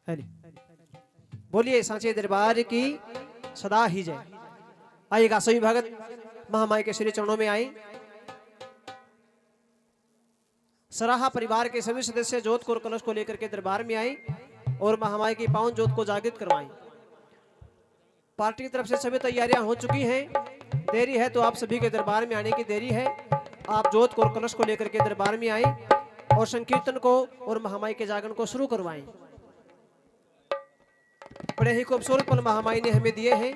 हरि बोलिए सांचे दरबार की सदा ही जय। आइएगा सभी भगत महामाई के श्री चरणों में आए। सराहा परिवार के सभी सदस्य जोत को और कलश को लेकर के दरबार में आए और महामाई की पावन जोत को जागृत करवाएं। पार्टी की तरफ से सभी तैयारियां हो चुकी हैं। देरी है तो आप सभी के दरबार में आने की देरी है। आप जोत को और कलश को लेकर के दरबार में आए और संकीर्तन को और महामाई के जागरण को शुरू करवाएं। बड़े ही खूबसूरत पल महामाई ने हमें दिए हैं।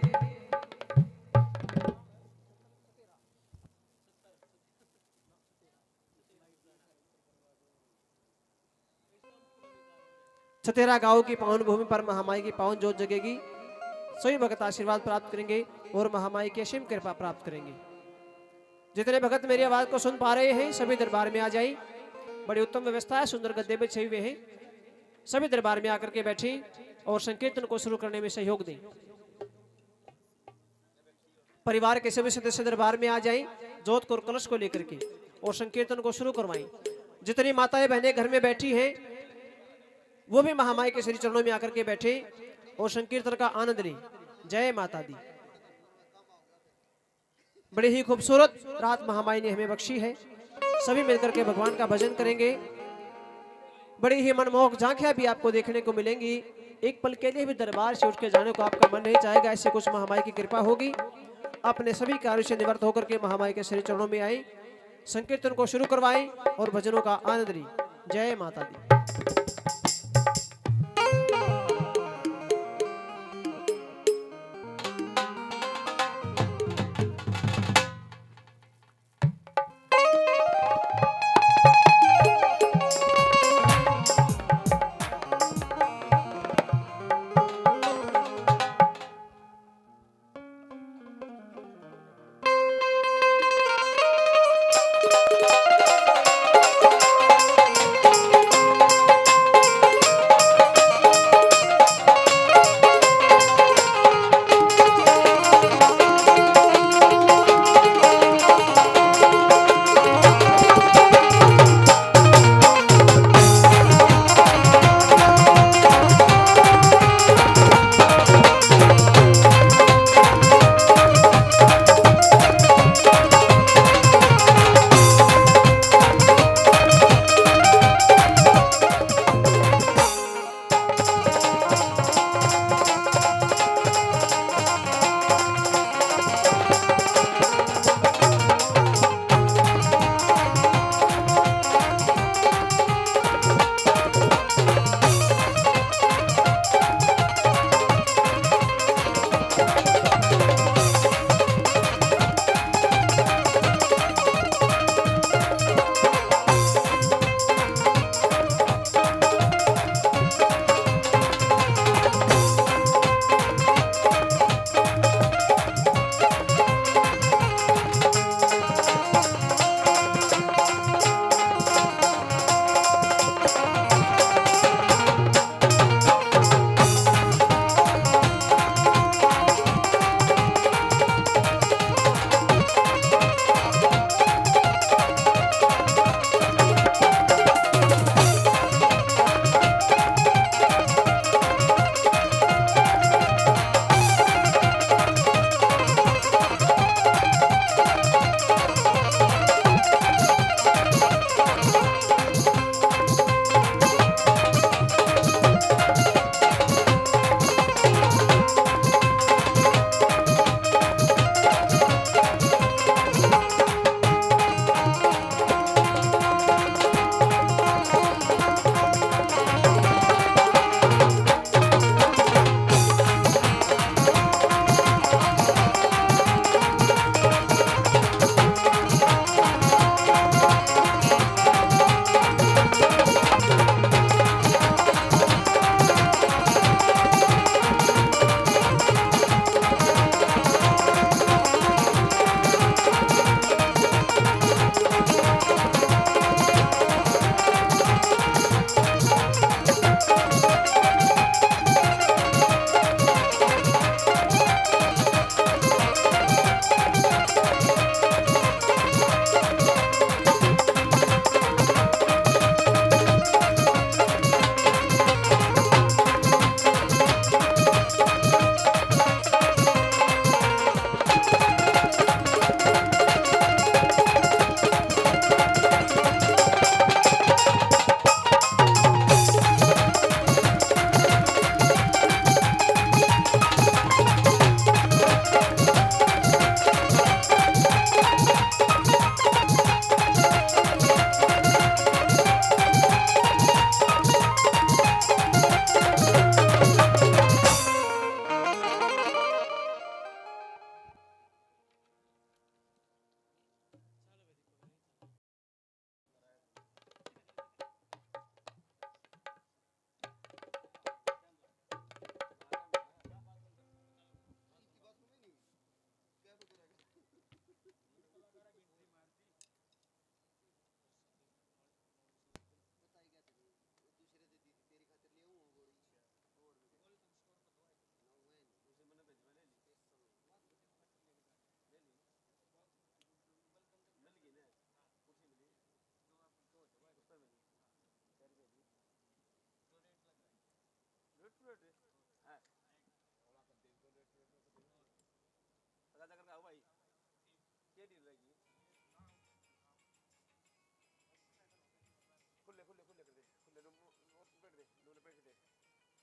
छतेरा गांव की पावन भूमि पर महामाई की पावन जोत जगेगी। सभी भगत आशीर्वाद प्राप्त करेंगे और महामाई की असीम कृपा प्राप्त करेंगे। जितने भगत मेरी आवाज को सुन पा रहे हैं सभी दरबार में आ जाए। बड़ी उत्तम व्यवस्था है, सुंदर गद्दे बिछे हुए हैं। सभी दरबार में आकर के बैठे और संकीर्तन को शुरू करने में सहयोग दें। परिवार के सभी सदस्य दरबार में आ जाएं जोत को और कलश को लेकर के और संकीर्तन को शुरू करवाएं। जितनी माताएं बहनें घर में बैठी हैं वो भी महामाई के श्री चरणों में आकर के बैठे और संकीर्तन का आनंद लें। जय माता दी। बड़ी ही खूबसूरत रात महामाई ने हमें बख्शी है। सभी मिलकर के भगवान का भजन करेंगे। बड़ी ही मनमोहक झांकियां भी आपको देखने को मिलेंगी। एक पल के लिए भी दरबार से उठ के जाने को आपका मन नहीं चाहेगा। ऐसे कुछ महामाई की कृपा होगी। अपने सभी कार्यों से निवृत्त होकर के महामाई के श्री चरणों में आए, संकीर्तन को शुरू करवाएं और भजनों का आनंद लें। जय माता दी।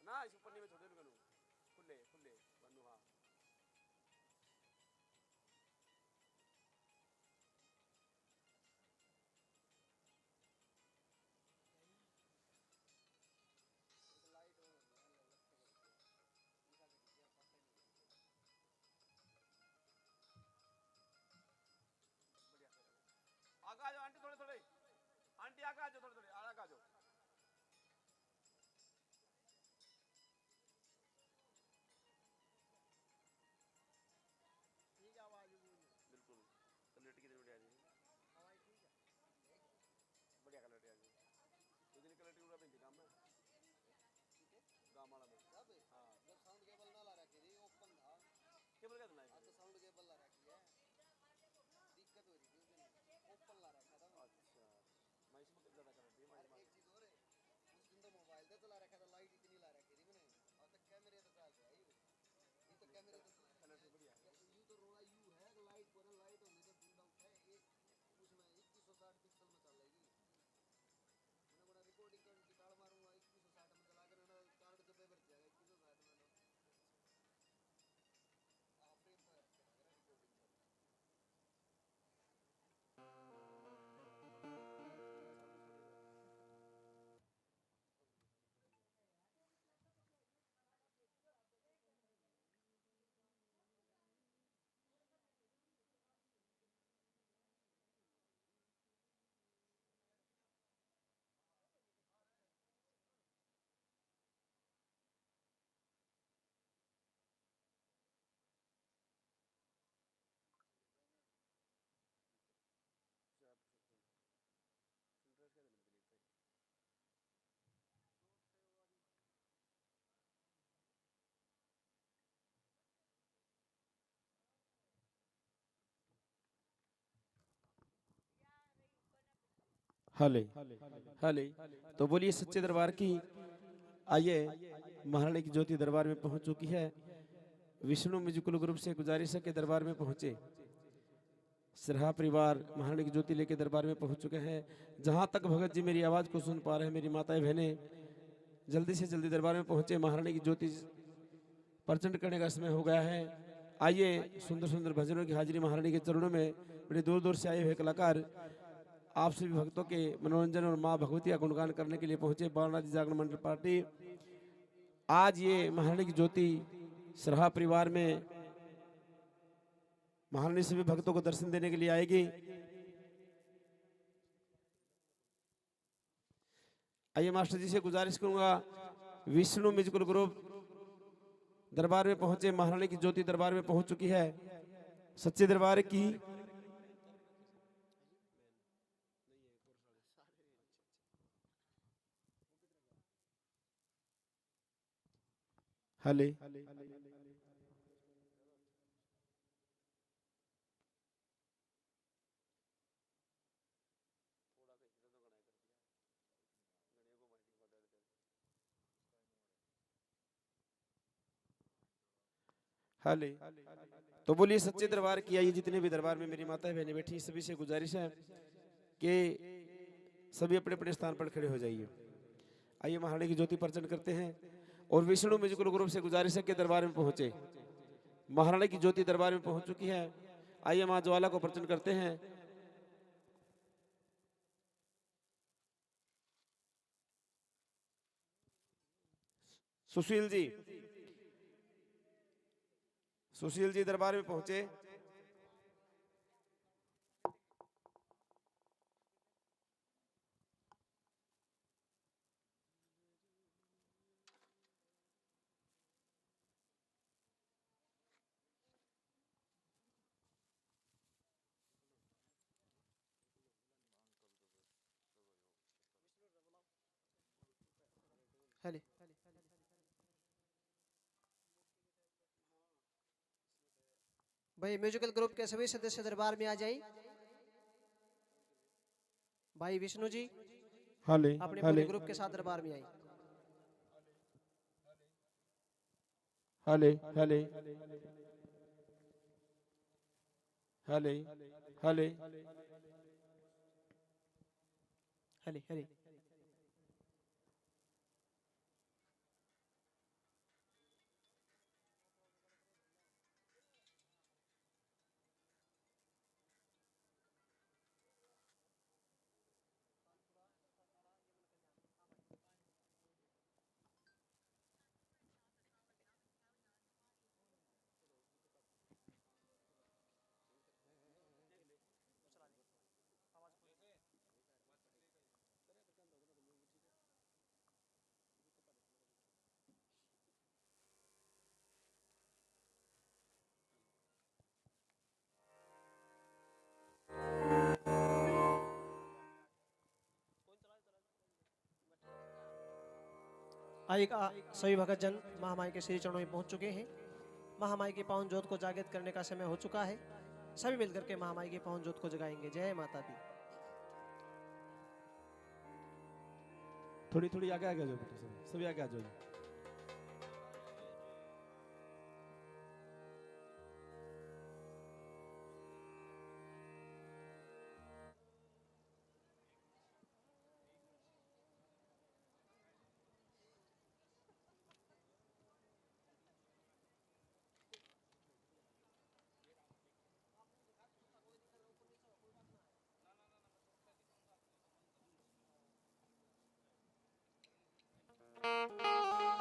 ना इस ऊपर नहीं में छोटे करूँ खुले खुले बनू हाँ आगे आ जाओ आंटी थोड़े थोड़े आंटी आगे आ जाओ थोड़े थोड़े आगे आ जाओ ठीक है आवाज बिल्कुल कलर की बढ़िया जी आवाज ठीक है बढ़िया कलर आ जी उस दिन कलर पूरा बिंदी काम है ठीक है गांव वाला में सब हां जब साउंड केबल ना ला रखी थी ओपन था केबल का ना तो साउंड केबल ला रखी है दिक्कत हो रही थी उस दिन ओपन ला रखा था अच्छा मैं इसमें ज्यादा कर रही हूं एक चीज और है उस दिन तो मोबाइल पे तो ला रखा था लाइट इतनी ला रखी थी मैंने अब तक कैमरे तो चल रहा है ये तो कैमरे तो कलर से बढ़िया यू तो रोड़ा यू है लाइट पर लाइट होने तो पूरा है एक उसमें 2160 पिक्सल में चलेगी मैंने बड़ा रिकॉर्डिंग कर निकाल मारूंगा 2160 में चला कर ना कार्ड जब पे भर जाएगा 2160 में तो आप फ्रेम पर रिकॉर्डिंग कर फिल्टर क्या देने के लिए हले हले तो बोलिए सच्चे दरबार की। आइए महारानी की ज्योति दरबार में पहुंच चुकी है। विष्णु म्यूजिकल ग्रुप से गुजारिश है कि दरबार में पहुंचे। सिरहा परिवार महारानी की ज्योति लेके दरबार में पहुंच चुके हैं। जहां तक भगत जी मेरी आवाज को सुन पा रहे हैं, मेरी माताएं बहनें जल्दी से जल्दी दरबार में पहुंचे। महारानी की ज्योति प्रचंड करने का समय हो गया है। आइए सुंदर सुंदर भजनों की हाजिरी महारानी के चरणों में। बड़े दूर दूर से आए हुए कलाकार आप सभी भक्तों के मनोरंजन और माँ भगवती का गुणगान करने के लिए पहुंचे। बालनाथ जागरण मंडल पार्टी आज ये महारानी की ज्योति सिरहा परिवार में महारानी सभी भक्तों को दर्शन देने के लिए आएगी। आइए मास्टर जी से गुजारिश करूंगा, विष्णु म्यूजिकल ग्रुप दरबार में पहुंचे। महारानी की ज्योति दरबार में पहुंच चुकी है। सच्चे दरबार की हले हले तो बोलिए सच्चे दरबार की। आइए जितने भी दरबार में मेरी माताएं बहनें बैठी सभी से गुजारिश है कि सभी अपने अपने स्थान पर खड़े हो जाइए। आइए महारानी की ज्योति प्रचंड करते हैं और विष्णु म्यूजिकल ग्रुप से गुजारिश है कि दरबार में पहुंचे। महारानी की ज्योति दरबार में पहुंच चुकी है। आइए मां ज्वाला को प्रचंड करते हैं। सुशील जी, सुशील जी दरबार में पहुंचे। हले भाई म्यूजिकल ग्रुप के सभी सदस्य दरबार में आ जाइए। भाई विष्णु जी हले अपने पूरे ग्रुप के साथ दरबार में आई। हले हले हले हले हले हले आइएगा सभी भगत जन महामाई के श्री चरणों में पहुंच चुके हैं। महामाई की पावन ज्योत को जागृत करने का समय हो चुका है। सभी मिलकर के महामाई की पावन ज्योत को जगाएंगे। जय माता दी। थोड़ी थोड़ी आगे आगे आ जाओ बेटा, सभी आगे आ जाओ।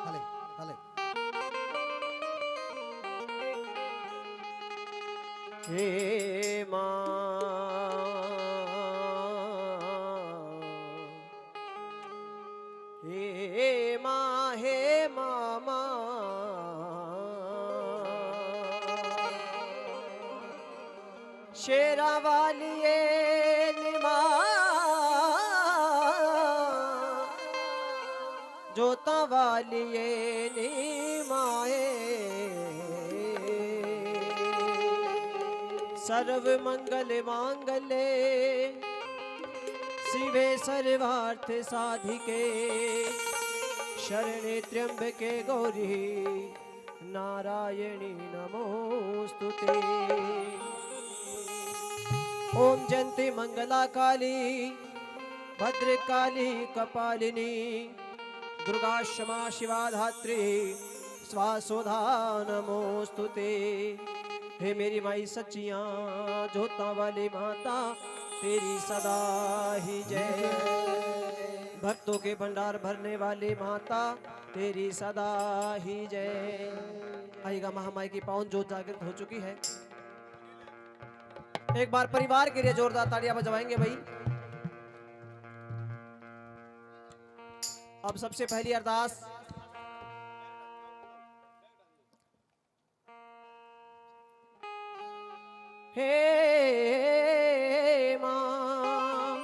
हले हले हे माँ, हे माँ, हे मामा, शेरा वालिए निमा, जोता वालिए निमाए, सर्व मंगल मांगले शिवे सर्वार्थ साधिके, शरणे त्र्यंबके गौरी नारायणी नमोस्तुते। ओम जयंती मंगला काली भद्रकाली कपालिनी, दुर्गा क्षमा शिवा धात्री स्वासोधा नमोस्तुते। हे मेरी माई सच्चियां जोता वाली माता, तेरी सदा ही जय। भक्तों के भंडार भरने वाली माता, तेरी सदा ही जय। आइएगा महामाई की पावन ज्योत जागृत हो चुकी है। एक बार परिवार के लिए जोरदार तालियां बजवाएंगे भाई। अब सबसे पहली अरदास हे मां,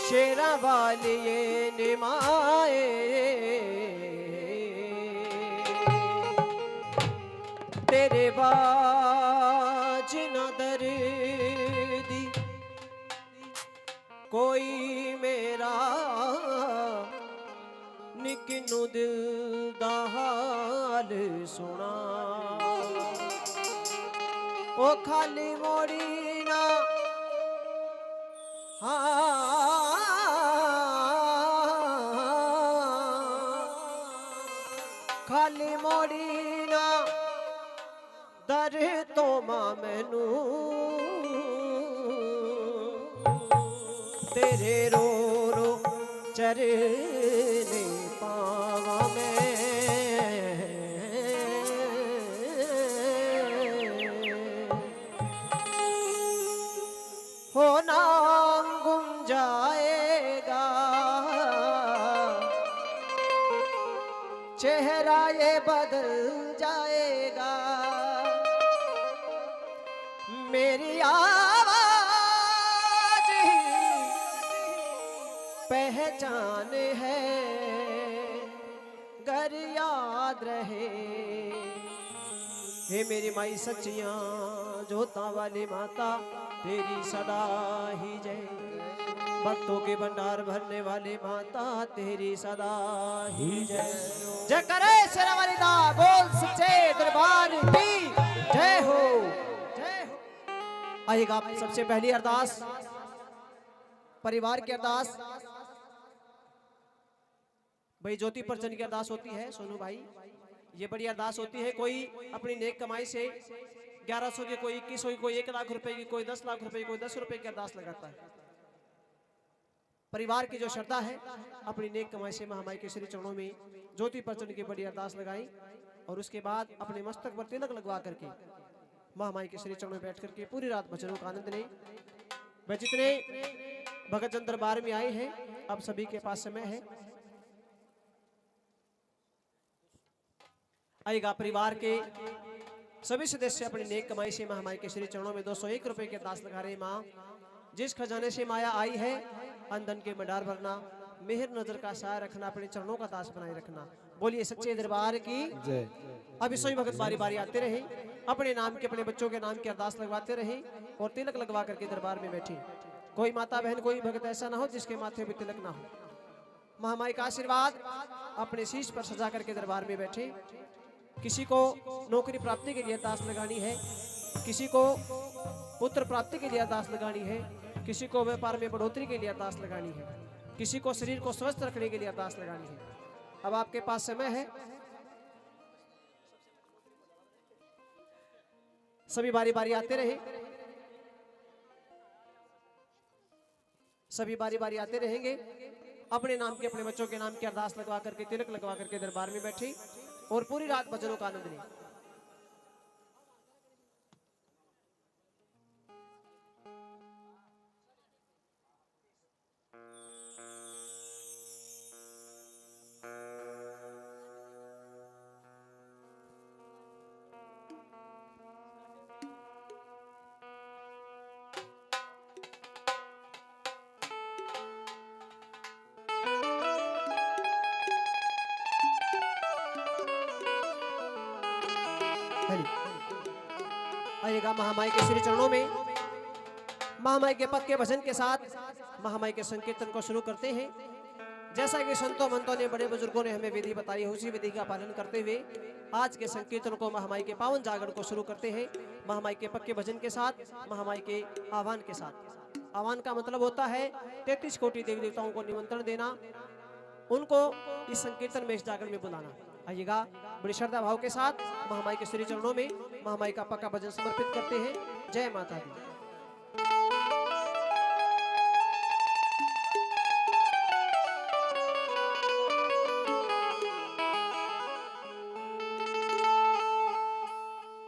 शेरा वालिए निमाए, तेरे बाज न दर्दी कोई मेरा, निकनू दिल दा हाल सुना। ओ खाली मोड़ी ना खाली मोड़ी ना दर तो मां मैनू, तेरे रो रो चरने पावा मैं। हो नाम गुम जाएगा, चेहरा ये बदल जाएगा, मेरी आवाज ही पहचान है, घर याद रहे। हे मेरी माई सच्चियां जोता वाली माता, तेरी सदा ही जय। भक्तों के भंडार भरने वाली माता, तेरी सदा ही जय। जय करे शेरा वाली दा, बोल सच्चे दरबार की जय हो, जय हो। आइएगा सबसे पहली अरदास परिवार की अरदास। भाई ज्योति परचन की अरदास होती है सोनू भाई, ये बड़ी अरदास होती है। कोई अपनी नेक कमाई से 1100 की, कोई 2100 की, कोई 1 लाख रुपए की, कोई 10 लाख रुपए की, कोई 10 रुपए की अरदास लगाता है। परिवार की जो श्रद्धा है, अपनी नेक कमाई से महामाई के श्री चरणों में ज्योति परचन की बड़ी अरदास लगाई, और उसके बाद अपने मस्तक पर तिलक लगवा करके महामाई के श्री चरणों में बैठ करके पूरी रात भजनों का आनंद लें। वह जितने भगत जन दरबार में आए हैं, अब सभी के पास समय है। आइएगा परिवार के सभी सदस्य अपनी नेक कमाई से महामाई के श्री चरणों में 201 रुपए की अरदास लगा रहे। माँ, जिस खजाने से माया आई है, अंधन के भंडार भरना, मेहर नजर का साया रखना, अपने चरणों का दास बनाए रखना। बोलिए सच्चे दरबार की जय। अभी सभी भगत बारी बारी आते रहे, अपने नाम के अपने बच्चों के नाम की अरदास लगवाते रहे और तिलक लगवा करके दरबार में बैठे। कोई माता बहन कोई भगत ऐसा ना हो जिसके माथे पे तिलक ना हो। महामाई का आशीर्वाद अपने शीश पर सजा करके दरबार में बैठे। किसी को नौकरी प्राप्ति के लिए अरदास लगानी है, किसी को पुत्र प्राप्ति के लिए अरदास लगानी है, किसी को व्यापार में बढ़ोतरी के लिए अरदास लगानी है, किसी को शरीर को स्वस्थ रखने के लिए अरदास लगानी है। अब आपके पास समय है, सभी बारी बारी आते रहे, सभी बारी बारी आते रहेंगे। अपने नाम के अपने बच्चों के नाम की अरदास लगवा करके तिलक लगवा करके दरबार में बैठे और पूरी रात भजनों का आनंद लें। आइएगा महामाई के श्री चरणों में, महामाई के पद के भजन के साथ महामाई के संकीर्तन को शुरू करते हैं। जैसा कि संतों मंतों ने बड़े बुजुर्गों ने हमें विधि बताई है, उसी विधि का पालन करते हुए आज के संकीर्तन को महामाई के पावन जागरण को शुरू करते हैं। महामाई के पद के भजन के साथ, महामाई के आह्वान के साथ। आह्वान का मतलब होता है 33 कोटि देवी देवताओं को निमंत्रण देना, उनको इस संकीर्तन में, इस जागरण में बुलाना। आइएगा बड़ी श्रद्धा भाव के साथ महामाई के श्री चरणों में महामाई का पक्का भजन समर्पित करते हैं। जय माता दी।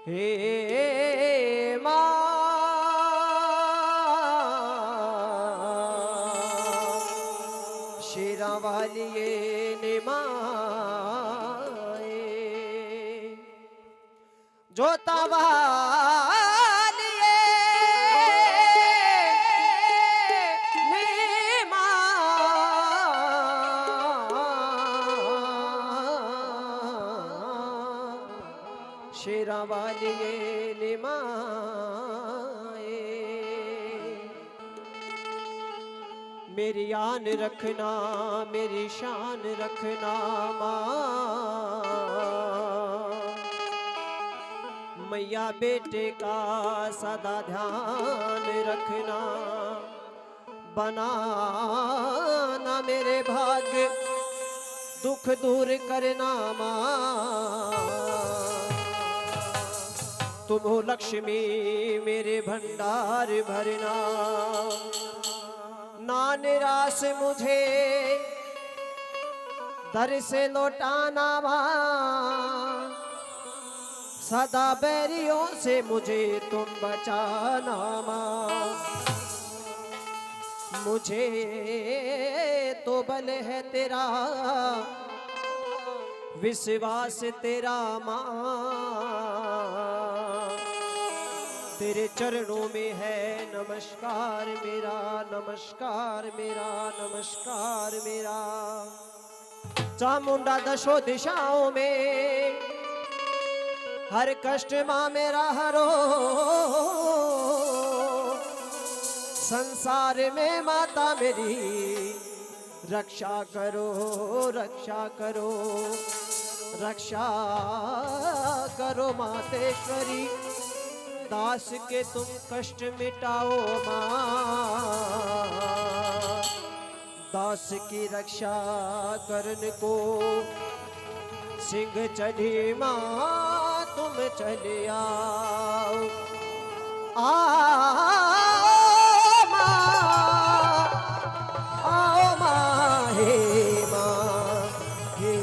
हे माँ शेरा वाली ने माए जोता वालिए ने माँ शेरा वालिए ने माए मेरी आन रखना मेरी शान रखना माँ, मैया बेटे का सदा ध्यान रखना, बनाना मेरे भाग्य दुख दूर करना माँ। तुम हो लक्ष्मी मेरे भंडार भरना, ना निराश मुझे दर से लौटाना माँ, सदा बैरियों से मुझे तुम बचाना माँ। मुझे तो बल है तेरा विश्वास तेरा माँ, तेरे चरणों में है नमस्कार मेरा, नमस्कार मेरा, नमस्कार मेरा। चामुंडा दशो दिशाओं में हर कष्ट माँ मेरा हरो, संसार में माता मेरी रक्षा करो, रक्षा करो, रक्षा करो मातेश्वरी। दास के तुम कष्ट मिटाओ माँ, दास की रक्षा करने को सिंह चढ़ी माँ तुम चले आओ। आओ माँ हे माँ, हे